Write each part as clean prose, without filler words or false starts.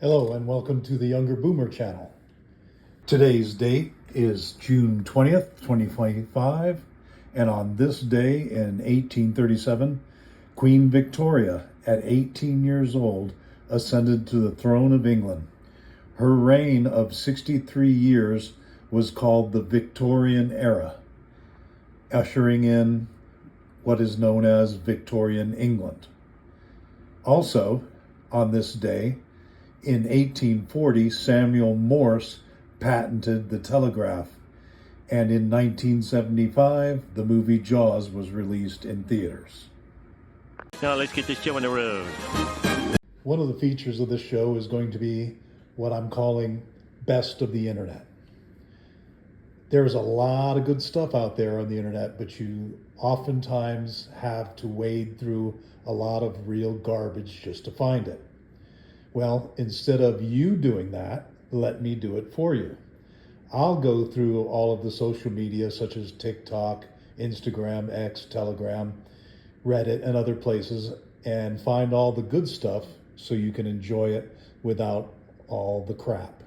Hello and welcome to the Younger Boomer channel. Today's date is June 20th, 2025, and on this day in 1837, Queen Victoria, at 18 years old, ascended to the throne of England. Her reign of 63 years was called the Victorian era, ushering in what is known as Victorian England. Also, on this day, in 1840, Samuel Morse patented the telegraph, and in 1975, the movie Jaws was released in theaters. Now let's get this show on the road. One of the features of this show is going to be what I'm calling Best of the Internet. There's a lot of good stuff out there on the internet, but you oftentimes have to wade through a lot of real garbage just to find it. Well, instead of you doing that, let me do it for you. I'll go through all of the social media such as TikTok, Instagram, X, Telegram, Reddit, and other places and find all the good stuff so you can enjoy it without all the crap.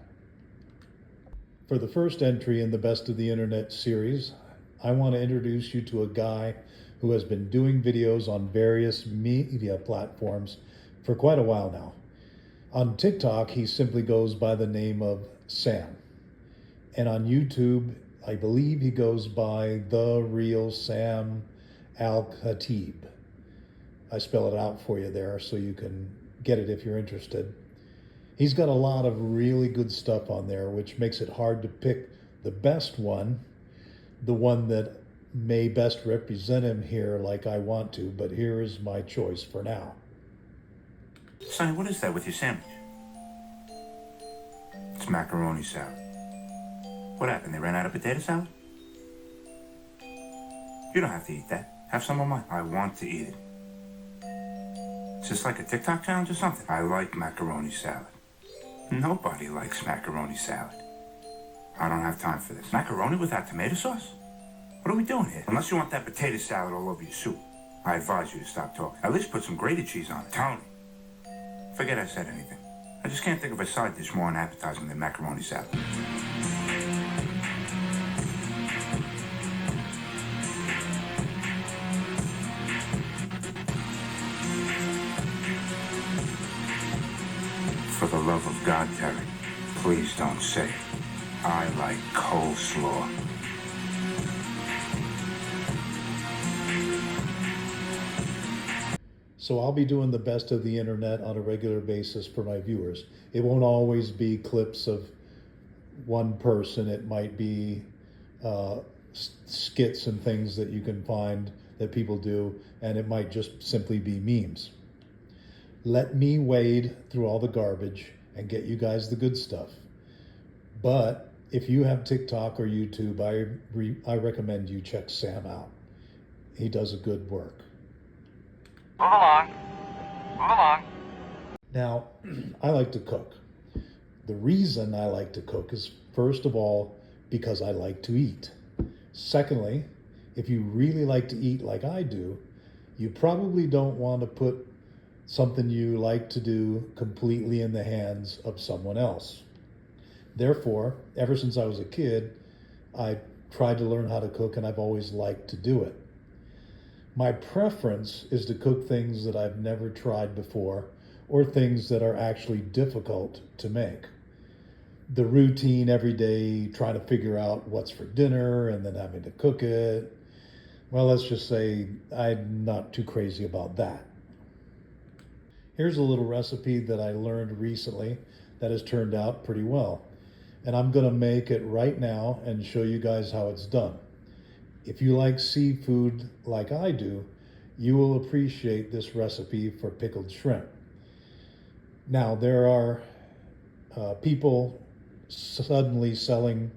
For the first entry in the Best of the Internet series, I want to introduce you to a guy who has been doing videos on various media platforms for quite a while now. On TikTok, he simply goes by the name of Sam. And on YouTube, I believe he goes by The Real Sam Al-Khatib. I spell it out for you there so you can get it if you're interested. He's got a lot of really good stuff on there, which makes it hard to pick the best one, the one that may best represent him here like I want to, but here is my choice for now. Sonny, what is that with your sandwich? It's macaroni salad. What happened? They ran out of potato salad? You don't have to eat that. Have some of mine. I want to eat it. Is this like a TikTok challenge or something? I like macaroni salad. Nobody likes macaroni salad. I don't have time for this. Macaroni without tomato sauce? What are we doing here? Unless you want that potato salad all over your soup, I advise you to stop talking. At least put some grated cheese on it. Tony. Forget I said anything. I just can't think of a side dish more unappetizing than macaroni salad. For the love of God, Terry, please don't say it. I like coleslaw. So I'll be doing the Best of the Internet on a regular basis for my viewers. It won't always be clips of one person. It might be skits and things that you can find that people do, and it might just simply be memes. Let me wade through all the garbage and get you guys the good stuff. But if you have TikTok or YouTube, I recommend you check Sam out. He does a good work. Move along. Move along. Now, I like to cook. The reason I like to cook is, first of all, because I like to eat. Secondly, if you really like to eat like I do, you probably don't want to put something you like to do completely in the hands of someone else. Therefore, ever since I was a kid, I tried to learn how to cook, and I've always liked to do it. My preference is to cook things that I've never tried before or things that are actually difficult to make. The routine every day, trying to figure out what's for dinner and then having to cook it, well, let's just say I'm not too crazy about that. Here's a little recipe that I learned recently that has turned out pretty well. And I'm going to make it right now and show you guys how it's done. If you like seafood like I do, you will appreciate this recipe for pickled shrimp. Now, there are people suddenly selling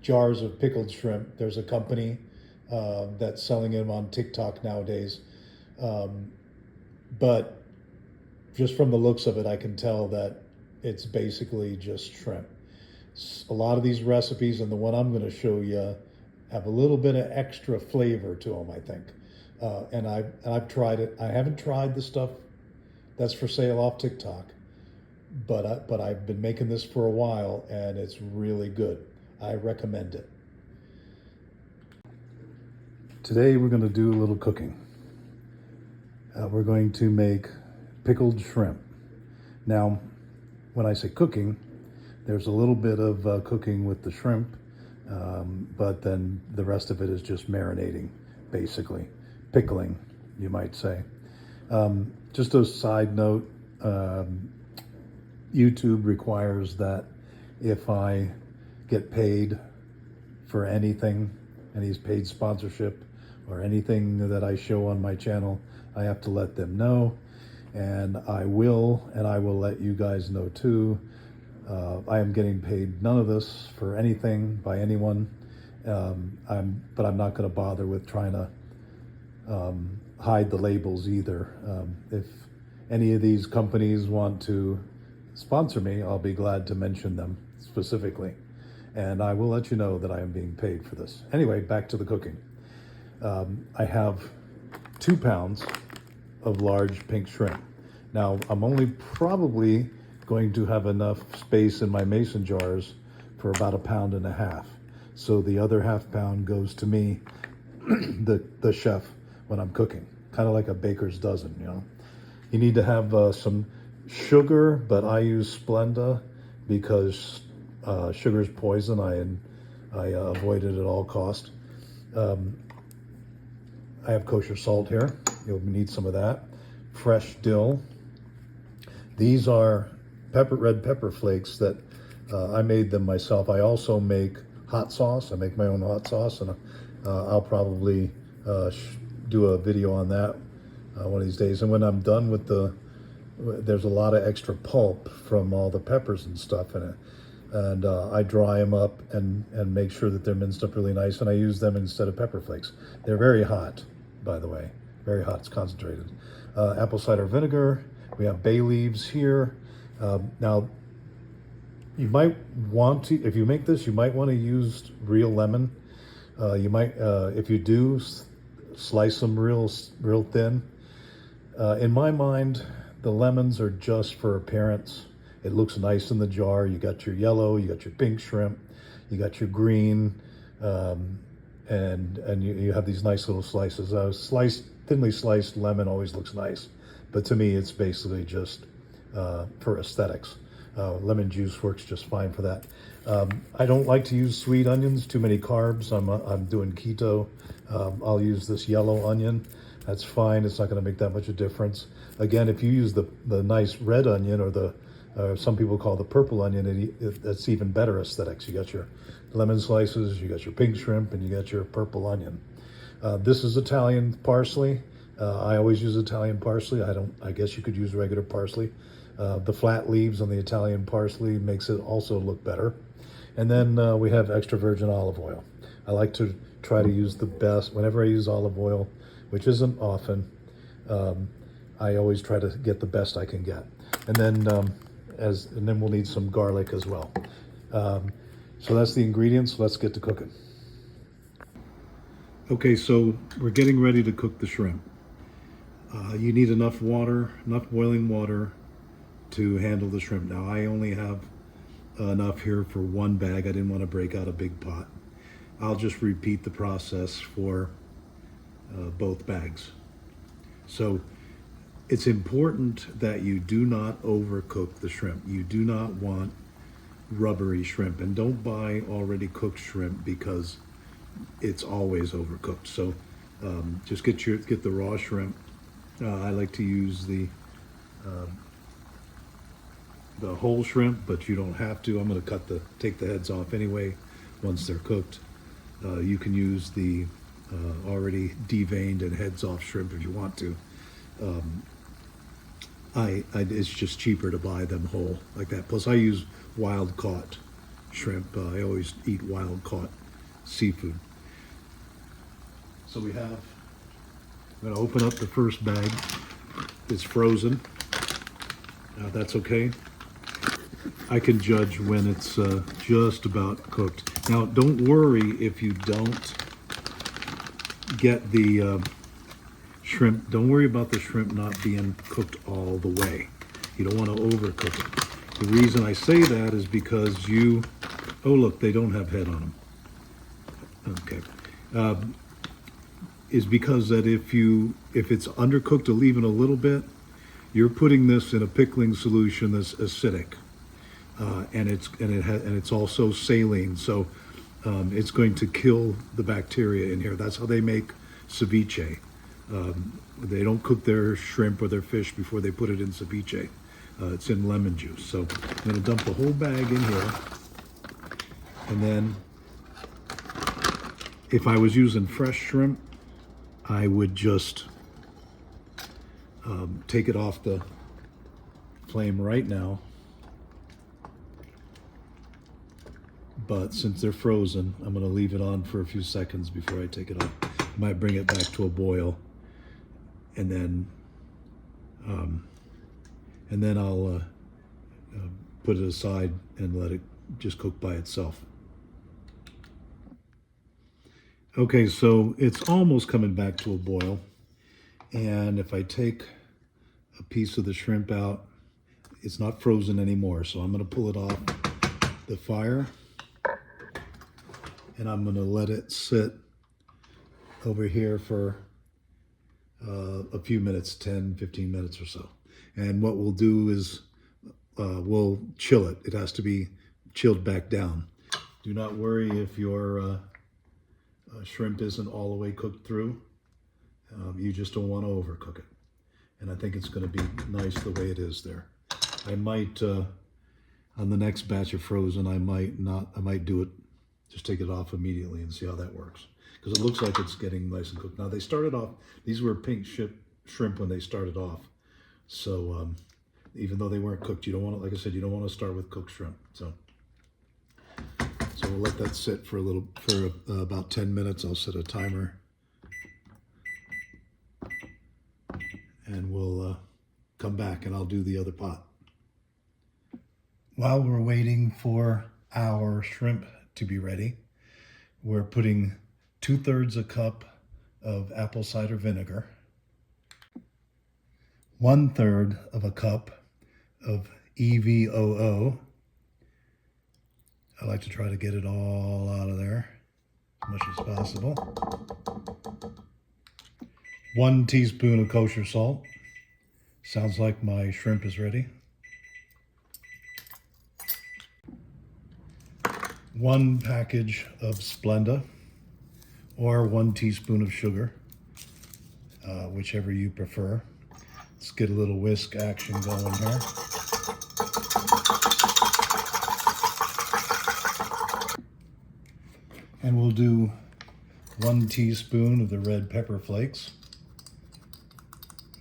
jars of pickled shrimp. There's a company that's selling them on TikTok nowadays. But just from the looks of it, I can tell that it's basically just shrimp. A lot of these recipes, and the one I'm going to show you, have a little bit of extra flavor to them, I think. And I've tried it. I haven't tried the stuff that's for sale off TikTok, but I've been making this for a while and it's really good. I recommend it. Today we're going to do a little cooking. We're going to make pickled shrimp. Now, when I say cooking, there's a little bit of cooking with the shrimp, but then the rest of it is just marinating, basically. Pickling, you might say. Just a side note, YouTube requires that if I get paid for anything, any paid sponsorship or anything that I show on my channel, I have to let them know, and I will let you guys know too. I am getting paid none of this for anything by anyone, but I'm not going to bother with trying to hide the labels either. If any of these companies want to sponsor me, I'll be glad to mention them specifically, and I will let you know that I am being paid for this. Anyway, back to the cooking. I have 2 pounds of large pink shrimp. Now, I'm only probably going to have enough space in my mason jars for about 1.5 pounds. So the other ½ pound goes to me, the chef, when I'm cooking. Kind of like a baker's dozen, you know. You need to have some sugar, but I use Splenda because sugar's poison. I avoid it at all cost. I have kosher salt here. You'll need some of that. Fresh dill. These are red pepper flakes that I made them myself. I also make hot sauce. I make my own hot sauce, and I'll probably do a video on that one of these days. And when I'm done with there's a lot of extra pulp from all the peppers and stuff in it. And I dry them up and make sure that they're minced up really nice, and I use them instead of pepper flakes. They're very hot, by the way. Very hot, it's concentrated. Apple cider vinegar. We have bay leaves here. Now, you might want to, if you make this, you might want to use real lemon. You might, if you do, slice them real thin. In my mind, the lemons are just for appearance. It looks nice in the jar. You got your yellow, you got your pink shrimp, you got your green, and you have these nice little slices. Thinly sliced lemon always looks nice, but to me, it's basically just for aesthetics. Lemon juice works just fine for that. I don't like to use sweet onions, too many carbs. I'm doing keto. I'll use this yellow onion. That's fine. It's not going to make that much of a difference. Again, if you use the nice red onion, or some people call the purple onion, that's even better aesthetics. You got your lemon slices, you got your pink shrimp, and you got your purple onion. This is Italian parsley. I always use Italian parsley. I guess you could use regular parsley. The flat leaves on the Italian parsley makes it also look better. And then we have extra virgin olive oil. I like to try to use the best. Whenever I use olive oil, which isn't often, I always try to get the best I can get. And then we'll need some garlic as well. So that's the ingredients. Let's get to cooking. Okay, so we're getting ready to cook the shrimp. You need enough water, enough boiling water to handle the shrimp. Now, I only have enough here for 1 bag. I didn't want to break out a big pot. I'll just repeat the process for both bags. So it's important that you do not overcook the shrimp. You do not want rubbery shrimp, and don't buy already cooked shrimp because it's always overcooked. So just get the raw shrimp. I like to use the whole shrimp, but you don't have to. I'm going to take the heads off anyway once they're cooked. You can use the already deveined and heads off shrimp if you want to. It's just cheaper to buy them whole like that. Plus, I use wild caught shrimp. I always eat wild caught seafood. So I'm going to open up the first bag. It's frozen. That's okay. I can judge when it's just about cooked. Now, don't worry if you don't get the shrimp. Don't worry about the shrimp not being cooked all the way. You don't want to overcook it. The reason I say that is because oh look, they don't have head on them. Okay. Is because that if it's undercooked or even a little bit, you're putting this in a pickling solution that's acidic, and it's also saline, so it's going to kill the bacteria in here. That's how they make ceviche. They don't cook their shrimp or their fish before they put it in ceviche. It's in lemon juice. So I'm going to dump the whole bag in here, and then if I was using fresh shrimp, I would just take it off the flame right now. But since they're frozen, I'm going to leave it on for a few seconds before I take it off. I might bring it back to a boil, and then I'll put it aside and let it just cook by itself. Okay, so it's almost coming back to a boil, and if I take a piece of the shrimp out, it's not frozen anymore, so I'm going to pull it off the fire, and I'm going to let it sit over here for a few minutes, 10, 15 minutes or so. And what we'll do is we'll chill it. It has to be chilled back down. Do not worry if your shrimp isn't all the way cooked through. You just don't want to overcook it. And I think it's going to be nice the way it is there. I might, on the next batch of frozen, I might do it, just take it off immediately and see how that works. Because it looks like it's getting nice and cooked. Now they started off, these were pink shrimp when they started off. So even though they weren't cooked, you don't want to, like I said, you don't want to start with cooked shrimp. So we'll let that sit for about 10 minutes. I'll set a timer, and we'll come back and I'll do the other pot. While we're waiting for our shrimp to be ready, we're putting 2/3 a cup of apple cider vinegar, 1/3 of a cup of EVOO. I like to try to get it all out of there as much as possible. 1 teaspoon of kosher salt. Sounds like my shrimp is ready. 1 package of Splenda, or 1 teaspoon of sugar, whichever you prefer. Let's get a little whisk action going here. And we'll do 1 teaspoon of the red pepper flakes.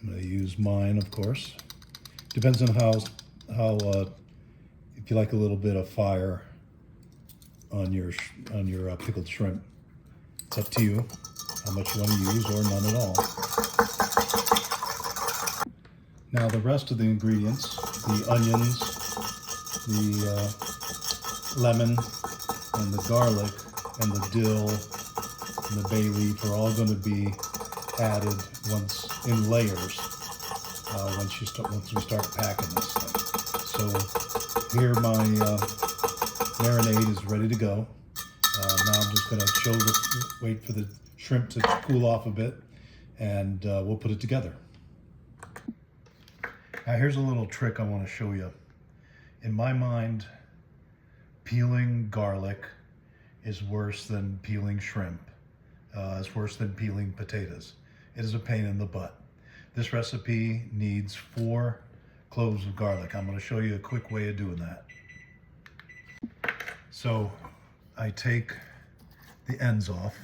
I'm going to use mine, of course. Depends on how if you like a little bit of fire on your pickled shrimp. It's up to you how much you want to use, or none at all. Now the rest of the ingredients, the onions, the lemon, and the garlic, and the dill, and the bay leaf are all going to be added once in layers once we start packing this thing. So here my marinade is ready to go. Now I'm just going to wait for the shrimp to cool off a bit, and we'll put it together. Now here's a little trick I want to show you. In my mind, peeling garlic is worse than peeling shrimp. It's worse than peeling potatoes. It is a pain in the butt. This recipe needs 4 cloves of garlic. I'm going to show you a quick way of doing that. So I take the ends off.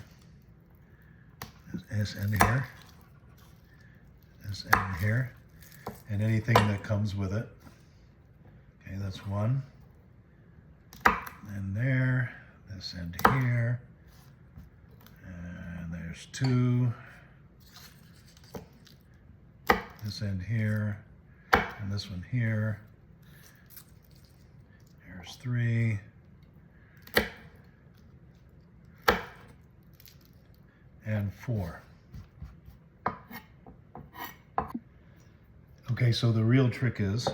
This end here, this end here, and anything that comes with it. Okay, that's 1. And there, this end here, and there's 2. This end here, and this one here. There's 3. And 4. Okay, so the real trick is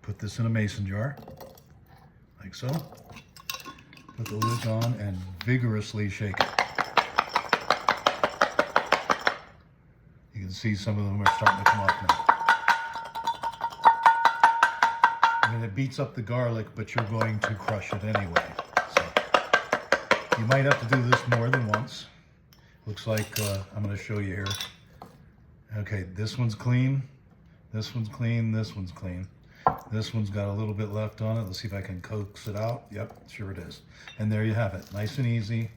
put this in a mason jar, like so. Put the lid on and vigorously shake it. You can see some of them are starting to come off now. I mean, it beats up the garlic, but you're going to crush it anyway. So you might have to do this more than once. Looks like I'm going to show you here. Okay, this one's clean. This one's clean. This one's clean. This one's got a little bit left on it. Let's see if I can coax it out. Yep, sure it is. And there you have it. Nice and easy.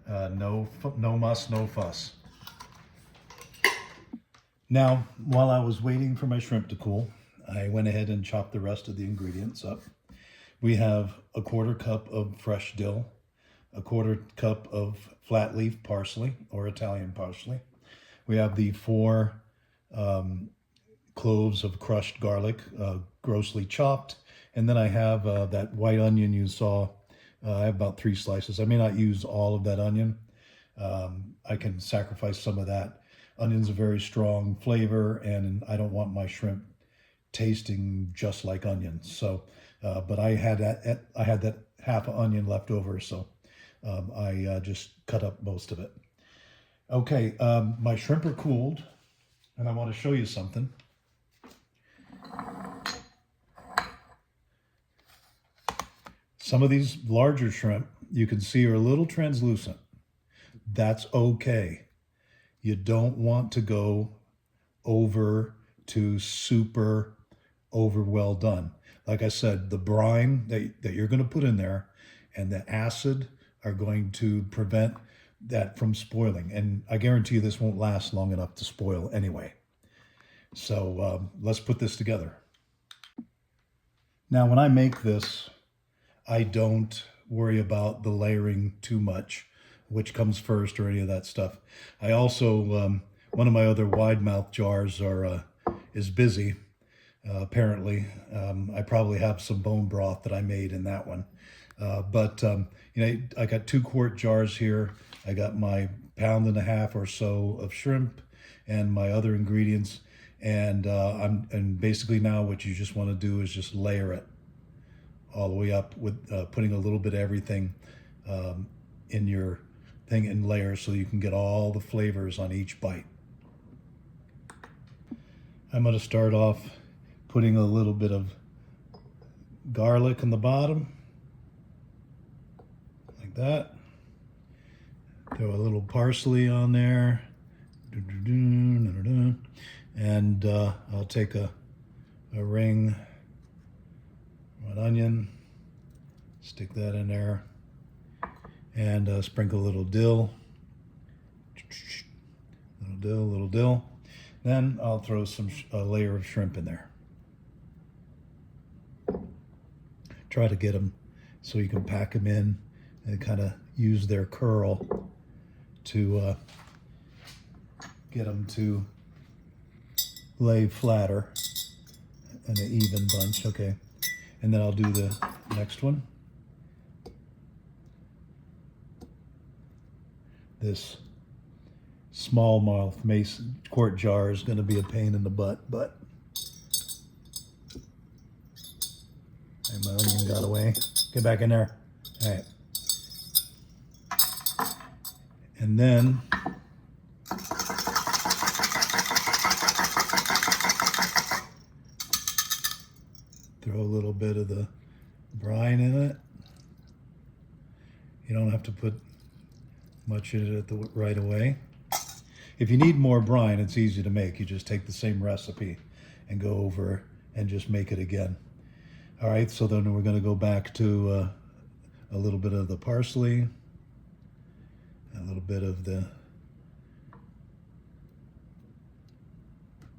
No muss, no fuss. Now, while I was waiting for my shrimp to cool, I went ahead and chopped the rest of the ingredients up. We have a 1/4 cup of fresh dill, a 1/4 cup of flat leaf parsley or Italian parsley. We have the 4 cloves of crushed garlic, grossly chopped. And then I have that white onion you saw. I have about 3 slices. I may not use all of that onion. I can sacrifice some of that. Onion's a very strong flavor, and I don't want my shrimp tasting just like onions. So, but I had that half an onion left over, so I just cut up most of it. Okay, my shrimp are cooled, and I want to show you something. Some of these larger shrimp you can see are a little translucent. That's okay. You don't want to go over to super over well done. Like I said, the brine that you're going to put in there and the acid are going to prevent that from spoiling. And I guarantee you this won't last long enough to spoil anyway. So let's put this together. Now, when I make this, I don't worry about the layering too much, which comes first or any of that stuff. I also, one of my other wide mouth jars is busy. Apparently, I probably have some bone broth that I made in that one. But you know, I got 2 quart jars here. I got my 1.5 pounds or so of shrimp and my other ingredients. And basically now what you just want to do is just layer it all the way up with putting a little bit of everything in your thing in layers so you can get all the flavors on each bite. I'm going to start off putting a little bit of garlic in the bottom, like that. Throw a little parsley on there. And I'll take a ring of onion, stick that in there, and sprinkle a little dill. Little dill. Then I'll throw a layer of shrimp in there. Try to get them so you can pack them in and kind of use their curl to get them to lay flatter and an even bunch. Okay, and then I'll do the next one. This small mouth mason quart jar is going to be a pain in the butt, but and my onion got away. Get back in there. All right, and then throw a little bit of the brine in it. You don't have to put much in it right away. If you need more brine, it's easy to make. You just take the same recipe and go over and just make it again. All right, so then we're going to go back to a little bit of the parsley, a little bit of the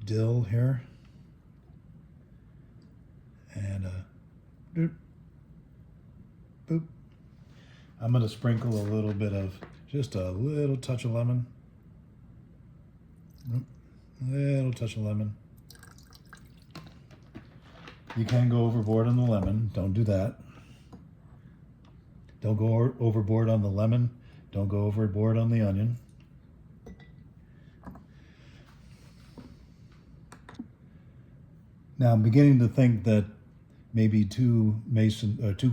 dill here, and boop, boop. I'm going to sprinkle a little bit of, just a little touch of lemon. A little touch of lemon. You can go overboard on the lemon. Don't do that. Don't go overboard on the lemon. Don't go overboard on the onion. Now I'm beginning to think that maybe 2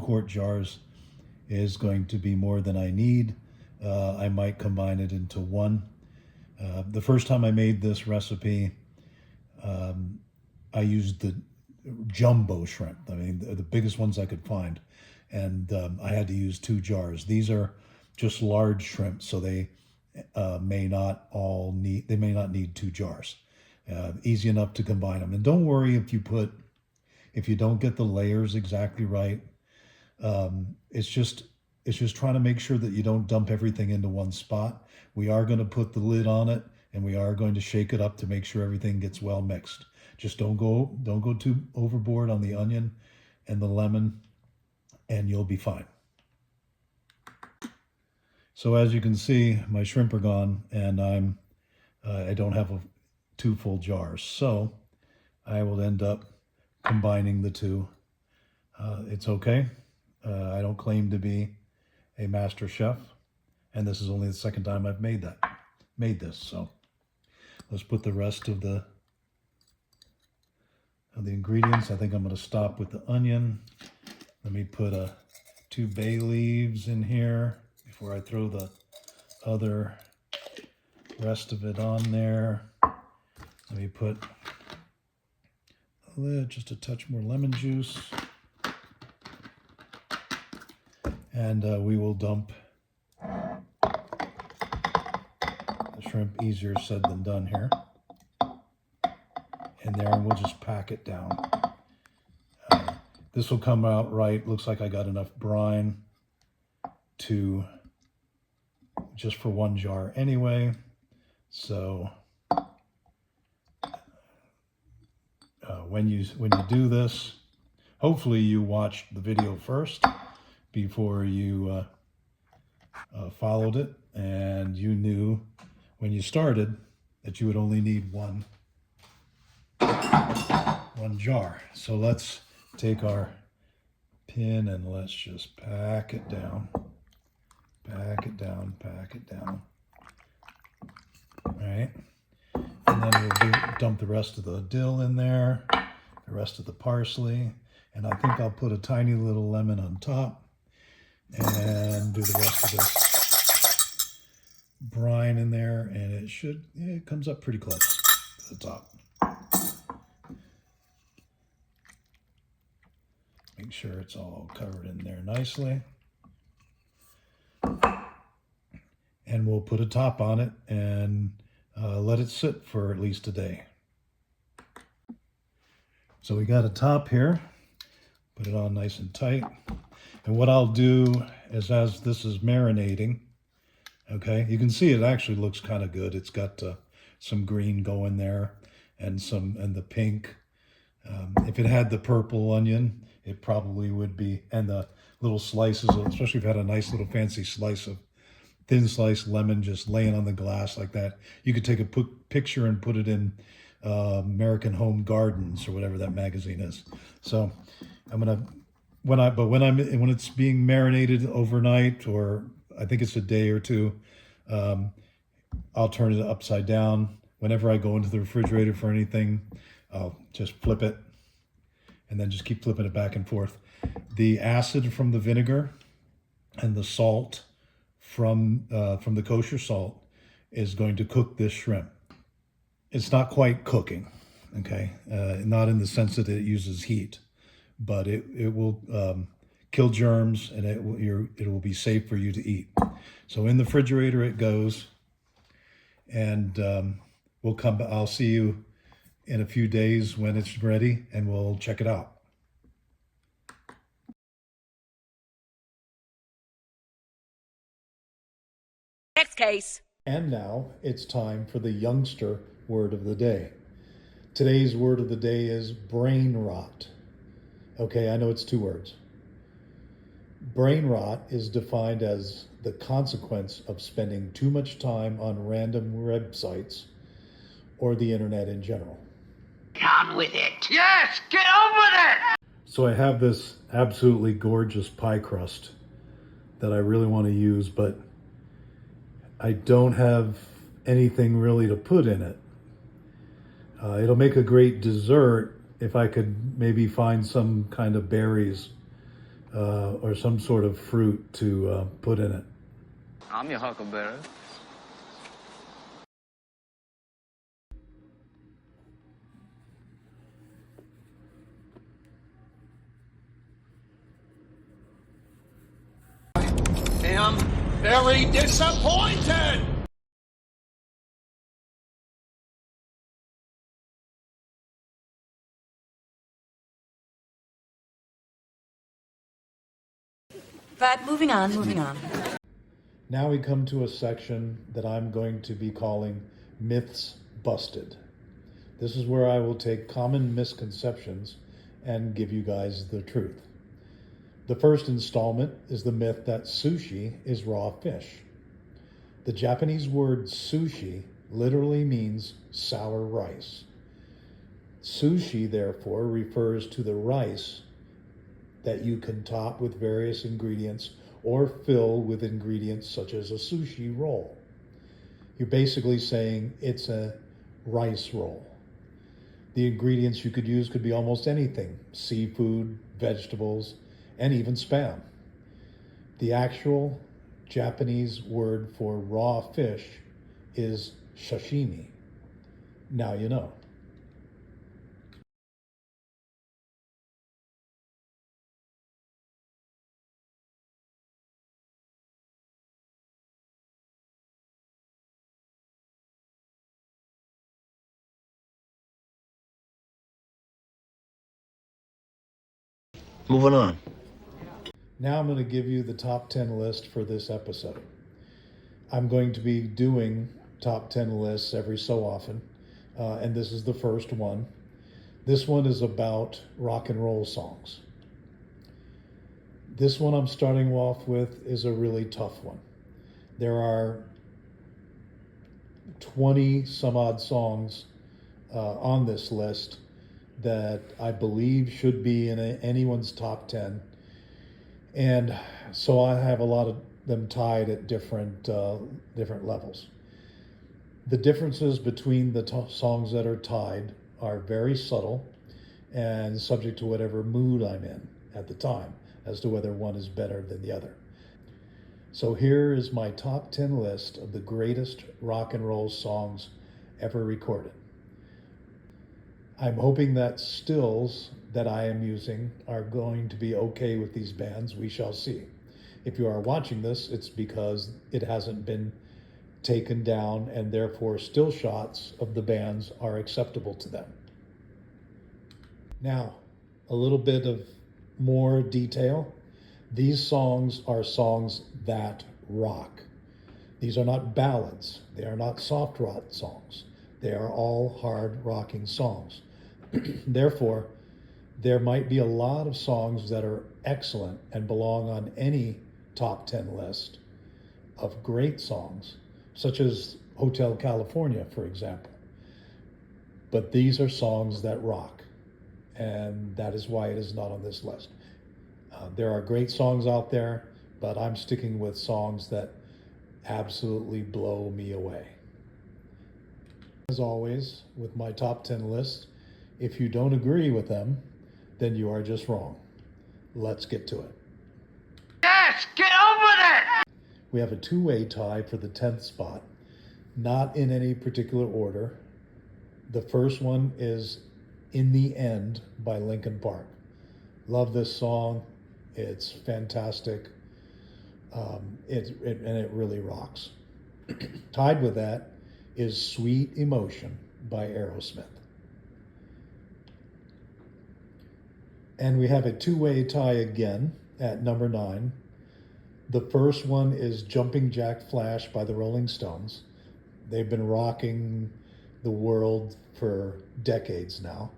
quart jars is going to be more than I need. I might combine it into one. The first time I made this recipe, I used the jumbo shrimp. I mean, the biggest ones I could find. And I had to use 2 jars. These are just large shrimp, so they may not need 2 jars. Easy enough to combine them. And don't worry if you don't get the layers exactly right. It's just trying to make sure that you don't dump everything into one spot. We are going to put the lid on it, and we are going to shake it up to make sure everything gets well mixed. Just don't go too overboard on the onion and the lemon, and you'll be fine. So as you can see, my shrimp are gone, and I don't have 2 full jars. So I will end up combining the two. It's okay. I don't claim to be a master chef, and this is only the second time I've made this. So let's put the rest of the ingredients. I think I'm going to stop with the onion. Let me put 2 bay leaves in here before I throw the other rest of it on there. Let me put just a touch more lemon juice. And we will dump the shrimp, easier said than done here, in there, and we'll just pack it down. This will come out right. Looks like I got enough brine to just for 1 jar anyway. So when you do this, hopefully you watched the video first before you followed it, and you knew when you started that you would only need one jar. So let's take our pin and let's just pack it down. Pack it down. All right. And then we'll dump the rest of the dill in there, the rest of the parsley, and I think I'll put a tiny little lemon on top and do the rest of this brine in there, and it comes up pretty close to the top. Make sure it's all covered in there nicely. And we'll put a top on it and let it sit for at least a day. So we got a top here. Put it on nice and tight. And what I'll do is, as this is marinating, okay, you can see it actually looks kind of good. It's got some green going there and the pink. If it had the purple onion, it probably would be, and the little slices, especially if it had a nice little fancy slice of thin sliced lemon just laying on the glass like that. You could take a picture and put it in American Home Gardens or whatever that magazine is. So I'm gonna when it's being marinated overnight, or I think it's a day or two, I'll turn it upside down. Whenever I go into the refrigerator for anything, I'll just flip it and then just keep flipping it back and forth. The acid from the vinegar and the salt from the kosher salt is going to cook this shrimp. It's not quite cooking, okay? Not in the sense that it uses heat, but it will kill germs, and it will be safe for you to eat. So in the refrigerator it goes, and I'll see you in a few days when it's ready, and we'll check it out. Next case. And now it's time for the youngster word of the day. Today's word of the day is brain rot. Okay, I know it's 2 words. Brain rot is defined as the consequence of spending too much time on random websites or the internet in general. On with it. Yes, get on with it. So I have this absolutely gorgeous pie crust that I really want to use, but I don't have anything really to put in it. It'll make a great dessert, if I could maybe find some kind of berries or some sort of fruit to put in it. I'm your huckleberry. am very disappointed! But moving on. Now we come to a section that I'm going to be calling Myths Busted. This is where I will take common misconceptions and give you guys the truth. The first installment is the myth that sushi is raw fish. The Japanese word sushi literally means sour rice. Sushi, therefore, refers to the rice that you can top with various ingredients or fill with ingredients such as a sushi roll. You're basically saying it's a rice roll. The ingredients you could use could be almost anything: seafood, vegetables, and even spam. The actual Japanese word for raw fish is sashimi. Now you know. Moving on. Now I'm going to give you the top 10 list for this episode. I'm going to be doing top 10 lists every so often, and this is the first one. This one is about rock and roll songs. This one I'm starting off with is a really tough one. There are 20 some odd songs on this list that I believe should be in anyone's top 10. And so I have a lot of them tied at different levels. The differences between the songs that are tied are very subtle and subject to whatever mood I'm in at the time as to whether one is better than the other. So here is my top 10 list of the greatest rock and roll songs ever recorded. I'm hoping that stills that I am using are going to be okay with these bands. We shall see. If you are watching this, it's because it hasn't been taken down and therefore still shots of the bands are acceptable to them. Now, a little bit of more detail. These songs are songs that rock. These are not ballads. They are not soft rock songs. They are all hard rocking songs. Therefore, there might be a lot of songs that are excellent and belong on any top 10 list of great songs, such as Hotel California, for example. But these are songs that rock, and that is why it is not on this list. There are great songs out there, but I'm sticking with songs that absolutely blow me away. As always, with my top 10 list, if you don't agree with them, then you are just wrong. Let's get to it. Yes, get over that! We have a two-way tie for the 10th spot, not in any particular order. The first one is In the End by Linkin Park. Love this song. It's fantastic. And it really rocks. Tied with that is Sweet Emotion by Aerosmith. And we have a two-way tie again at number 9. The first one is Jumping Jack Flash by the Rolling Stones. They've been rocking the world for decades now.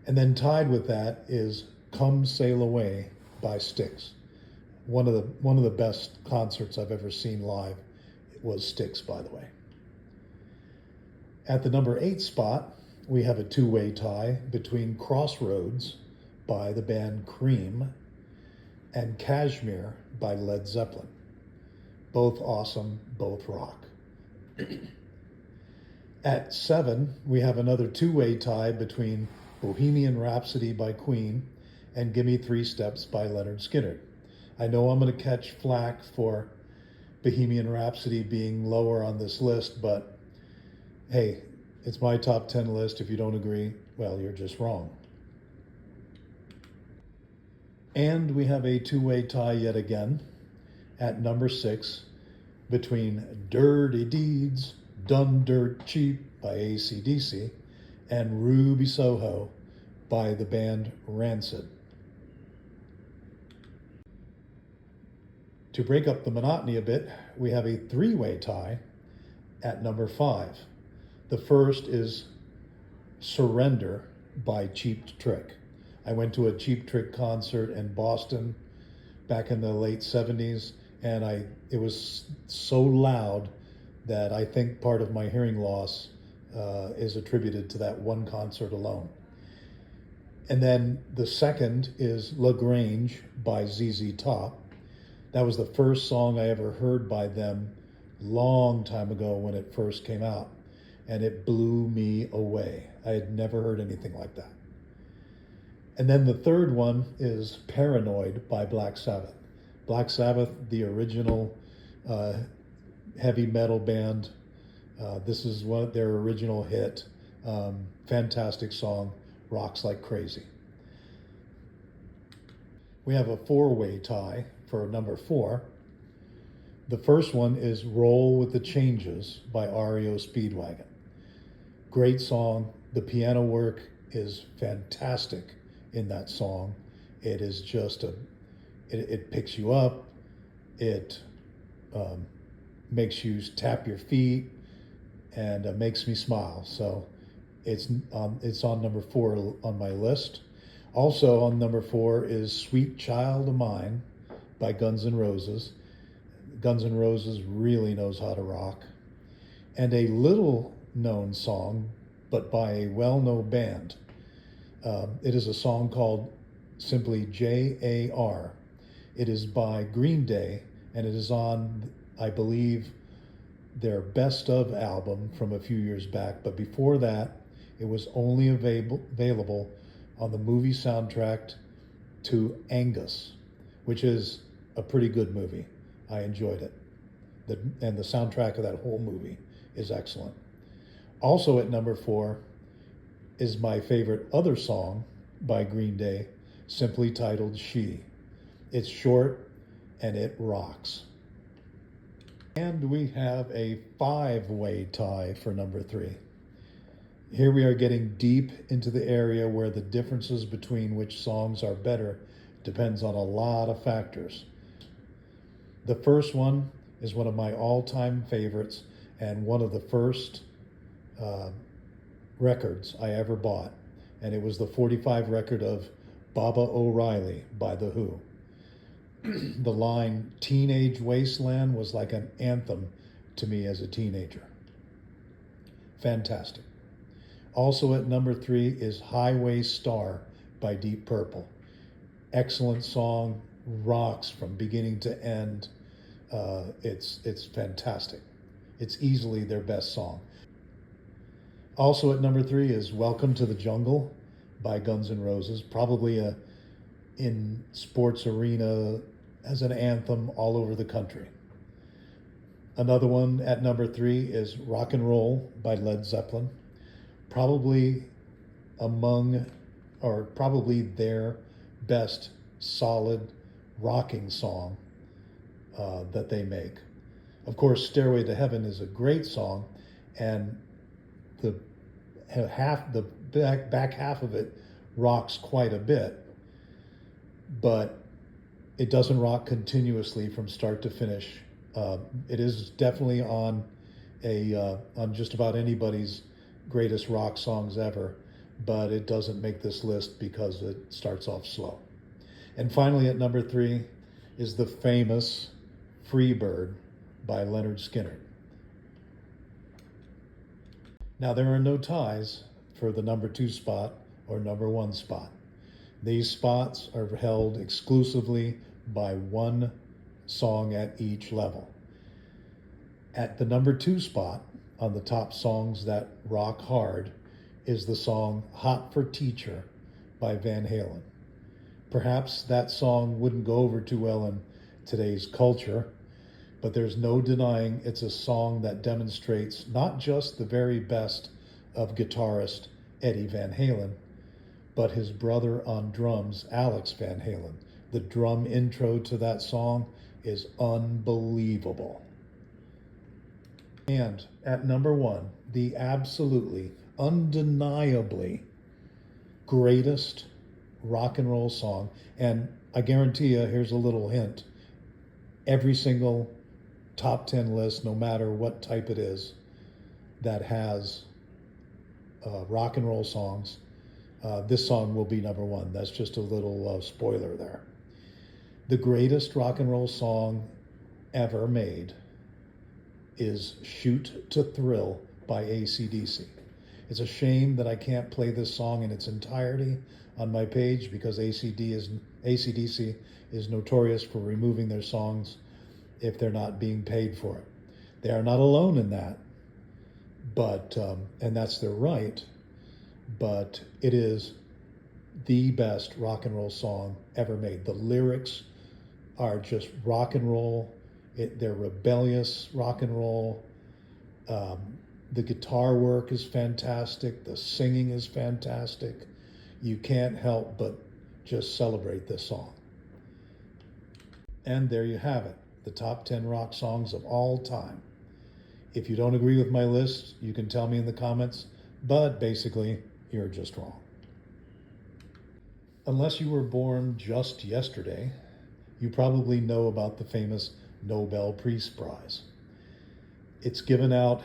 And then tied with that is Come Sail Away by Styx. One of the best concerts I've ever seen live was Styx, by the way. At the number 8 spot, we have a two-way tie between Crossroads by the band Cream and Kashmir by Led Zeppelin. Both awesome, both rock. At 7, we have another two-way tie between Bohemian Rhapsody by Queen, and Gimme 3 Steps by Leonard Skinner. I know I'm going to catch flack for Bohemian Rhapsody being lower on this list, but hey, it's my top 10 list. If you don't agree, well, you're just wrong. And we have a two-way tie yet again at number 6 between Dirty Deeds, Done Dirt Cheap by AC/DC and Ruby Soho by the band Rancid. To break up the monotony a bit, we have a three-way tie at number 5. The first is Surrender by Cheap Trick. I went to a Cheap Trick concert in Boston back in the late 70s, and it was so loud that I think part of my hearing loss is attributed to that one concert alone. And then the second is La Grange by ZZ Top. That was the first song I ever heard by them long time ago when it first came out, and it blew me away. I had never heard anything like that. And then the third one is Paranoid by Black Sabbath. Black Sabbath, the original heavy metal band. This is their original hit. Fantastic song, rocks like crazy. We have a four-way tie for number 4. The first one is Roll with the Changes by REO Speedwagon. Great song. The piano work is fantastic in that song. It is just it picks you up. It makes you tap your feet and makes me smile. So it's on number 4 on my list. Also on number 4 is Sweet Child of Mine by Guns N' Roses. Guns N' Roses really knows how to rock. And a little known song, but by a well-known band. It is a song called simply J.A.R. It is by Green Day, and it is on, I believe, their Best Of album from a few years back. But before that, it was only available on the movie soundtrack to Angus, which is a pretty good movie. I enjoyed it. And the soundtrack of that whole movie is excellent. Also at number 4 is my favorite other song by Green Day, simply titled She. It's short and it rocks. And we have a 5-way tie for number 3. Here we are getting deep into the area where the differences between which songs are better depends on a lot of factors. The first one is one of my all-time favorites and one of the first records I ever bought, and it was the 45 record of Baba O'Reilly by The Who. The line Teenage Wasteland was like an anthem to me as a teenager. Fantastic. Also at number 3 is Highway Star by Deep Purple. Excellent song, rocks from beginning to end. It's fantastic. It's easily their best song. Also at number 3 is Welcome to the Jungle by Guns N' Roses, probably in sports arena as an anthem all over the country. Another one at number 3 is Rock and Roll by Led Zeppelin, probably their best solid rocking song that they make. Of course, Stairway to Heaven is a great song, and the back half of it rocks quite a bit, but it doesn't rock continuously from start to finish. It is definitely on just about anybody's greatest rock songs ever, but it doesn't make this list because it starts off slow. And finally at number 3 is the famous Freebird by Leonard Skinner. Now there are no ties for the number 2 spot or number 1 spot. These spots are held exclusively by one song at each level. At the number 2 spot on the top songs that rock hard is the song Hot for Teacher by Van Halen. Perhaps that song wouldn't go over too well in today's culture, but there's no denying it's a song that demonstrates not just the very best of guitarist Eddie Van Halen, but his brother on drums, Alex Van Halen. The drum intro to that song is unbelievable. And at number one, the absolutely, undeniably greatest rock and roll song, and I guarantee you, here's a little hint, every single top 10 list, no matter what type it is, that has rock and roll songs, this song will be number one. That's just a little spoiler there. The greatest rock and roll song ever made is Shoot to Thrill by AC/DC. It's a shame that I can't play this song in its entirety on my page because AC/DC is notorious for removing their songs if they're not being paid for it. They are not alone in that, but and that's their right, but it is the best rock and roll song ever made. The lyrics are just rock and roll. They're rebellious rock and roll. The guitar work is fantastic. The singing is fantastic. You can't help but just celebrate this song. And there you have it, the top 10 rock songs of all time. If you don't agree with my list, you can tell me in the comments, but basically, you're just wrong. Unless you were born just yesterday, you probably know about the famous Nobel Prize. It's given out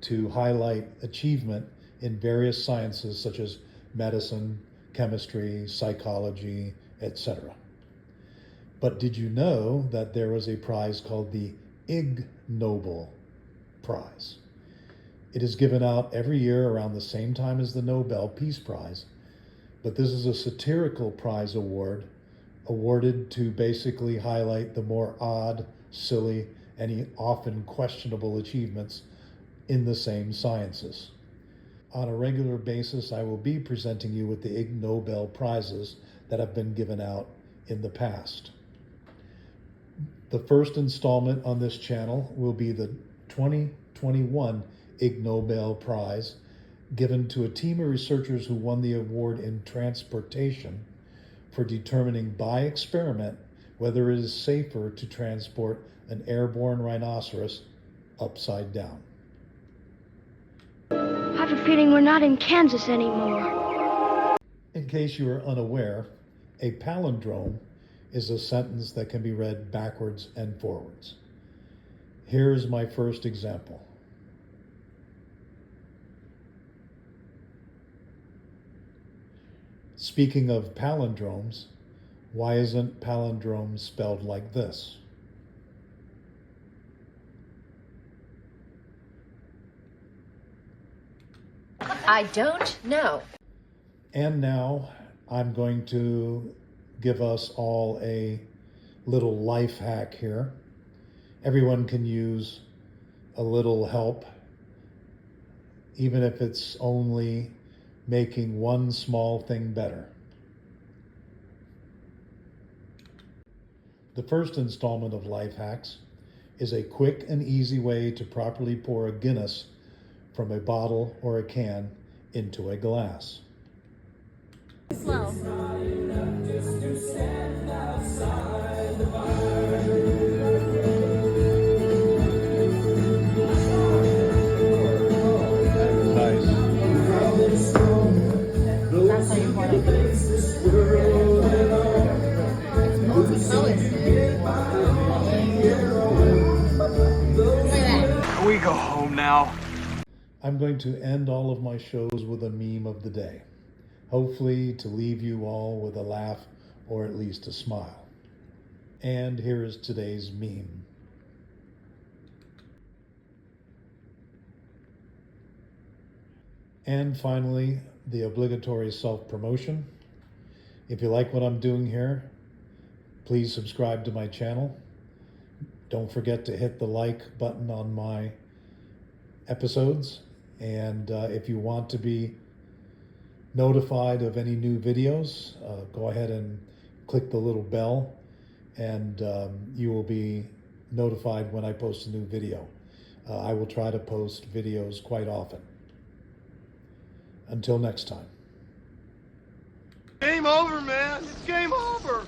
to highlight achievement in various sciences such as medicine, chemistry, psychology, etc. But did you know that there was a prize called the Ig Nobel Prize? It is given out every year around the same time as the Nobel Peace Prize, but this is a satirical prize awarded to basically highlight the more odd, silly, and often questionable achievements in the same sciences. On a regular basis, I will be presenting you with the Ig Nobel Prizes that have been given out in the past. The first installment on this channel will be the 2021 Ig Nobel Prize, given to a team of researchers who won the award in transportation for determining by experiment whether it is safer to transport an airborne rhinoceros upside down. I have a feeling we're not in Kansas anymore. In case you are unaware, a palindrome is a sentence that can be read backwards and forwards. Here's my first example. Speaking of palindromes, why isn't palindrome spelled like this? I don't know. And now I'm going to give us all a little life hack here. Everyone can use a little help, even if it's only making one small thing better. The first installment of Life Hacks is a quick and easy way to properly pour a Guinness from a bottle or a can into a glass. Slow. Nice. That's how you pour it. Slow it. Look at that. Can we go home now? I'm going to end all of my shows with a meme of the day, hopefully to leave you all with a laugh or at least a smile. And here is today's meme. And finally, the obligatory self-promotion. If you like what I'm doing here, please subscribe to my channel. Don't forget to hit the like button on my episodes. And if you want to be notified of any new videos, go ahead and click the little bell, and you will be notified when I post a new video. I will try to post videos quite often. Until next time. Game over, man. It's game over.